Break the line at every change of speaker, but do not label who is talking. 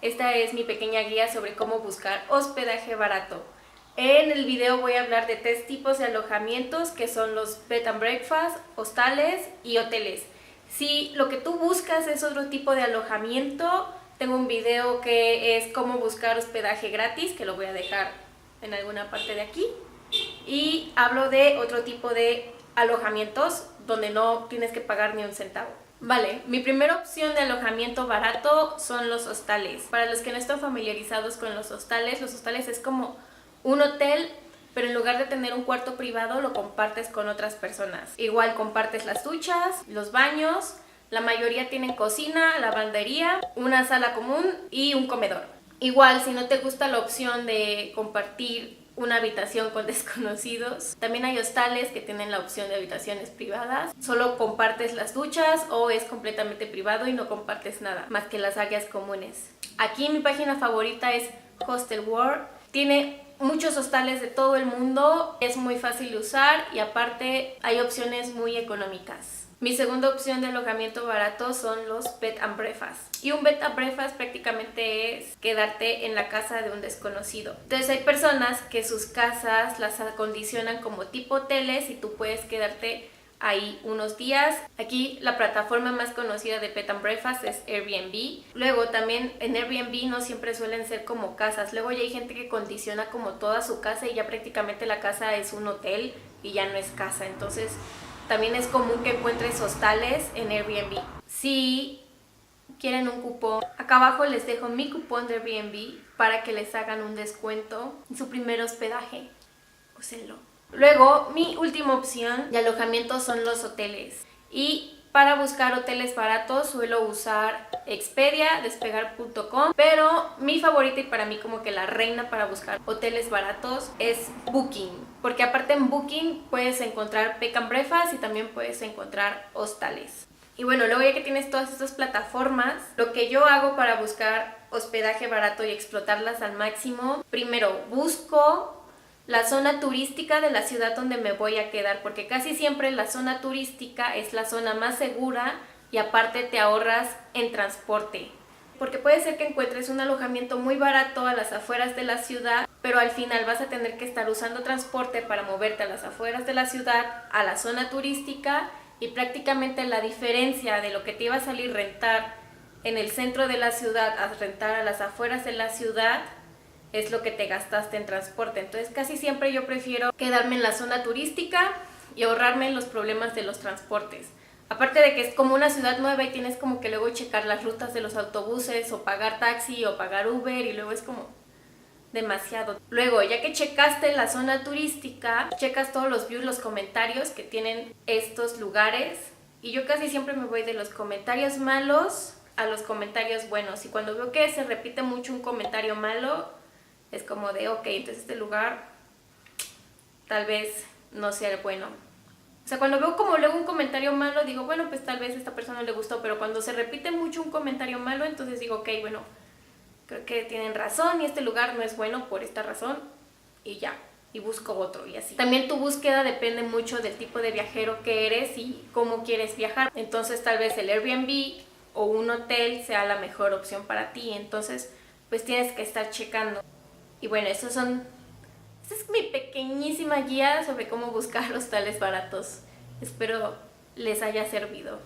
Esta es mi pequeña guía sobre cómo buscar hospedaje barato. En el video voy a hablar de 3 tipos de alojamientos, que son los bed and breakfast, hostales y hoteles. Si lo que tú buscas es otro tipo de alojamiento, tengo un video que es cómo buscar hospedaje gratis, que lo voy a dejar en alguna parte de aquí. Y hablo de otro tipo de alojamientos donde no tienes que pagar ni un centavo. Vale, mi primera opción de alojamiento barato son los hostales. Para los que no están familiarizados con los hostales es como un hotel, pero en lugar de tener un cuarto privado lo compartes con otras personas. Igual compartes las duchas, los baños, la mayoría tienen cocina, lavandería, una sala común y un comedor. Igual, si no te gusta la opción de compartir una habitación con desconocidos, también hay hostales que tienen la opción de habitaciones privadas. Solo compartes las duchas o es completamente privado y no compartes nada más que las áreas comunes. Aquí mi página favorita es Hostel World. Tiene muchos hostales de todo el mundo, es muy fácil de usar y aparte hay opciones muy económicas. Mi segunda opción de alojamiento barato son los bed and breakfast. Y un bed and breakfast prácticamente es quedarte en la casa de un desconocido. Entonces hay personas que sus casas las acondicionan como tipo hoteles y tú puedes quedarte ahí unos días. Aquí la plataforma más conocida de bed and breakfast es Airbnb. Luego también en Airbnb no siempre suelen ser como casas. Luego ya hay gente que condiciona como toda su casa y ya prácticamente la casa es un hotel y ya no es casa. Entonces también es común que encuentres hostales en Airbnb. Si quieren un cupón, acá abajo les dejo mi cupón de Airbnb para que les hagan un descuento en su primer hospedaje. Úsenlo. Luego, mi última opción de alojamiento son los hoteles. Y para buscar hoteles baratos suelo usar Expedia, despegar.com, pero mi favorita y para mí como que la reina para buscar hoteles baratos es Booking, porque aparte en Booking puedes encontrar bed and breakfast y también puedes encontrar hostales. Y bueno, luego ya que tienes todas estas plataformas, lo que yo hago para buscar hospedaje barato y explotarlas al máximo, primero busco la zona turística de la ciudad donde me voy a quedar, porque casi siempre la zona turística es la zona más segura y aparte te ahorras en transporte. Porque puede ser que encuentres un alojamiento muy barato a las afueras de la ciudad, pero al final vas a tener que estar usando transporte para moverte a las afueras de la ciudad, a la zona turística, y prácticamente la diferencia de lo que te iba a salir rentar en el centro de la ciudad a rentar a las afueras de la ciudad es lo que te gastaste en transporte. Entonces casi siempre yo prefiero quedarme en la zona turística y ahorrarme los problemas de los transportes. Aparte de que es como una ciudad nueva y tienes como que luego checar las rutas de los autobuses o pagar taxi o pagar Uber y luego es como demasiado. Luego, ya que checaste la zona turística, checas todos los views, los comentarios que tienen estos lugares y yo casi siempre me voy de los comentarios malos a los comentarios buenos y cuando veo que se repite mucho un comentario malo, es como de, ok, entonces este lugar tal vez no sea el bueno. O sea, cuando veo como luego un comentario malo, digo, bueno, pues tal vez a esta persona le gustó, pero cuando se repite mucho un comentario malo, entonces digo, ok, bueno, creo que tienen razón y este lugar no es bueno por esta razón y ya, y busco otro y así. También tu búsqueda depende mucho del tipo de viajero que eres y cómo quieres viajar. Entonces tal vez el Airbnb o un hotel sea la mejor opción para ti, entonces pues tienes que estar checando. Y bueno, esa es mi pequeñísima guía sobre cómo buscar hostales baratos. Espero les haya servido.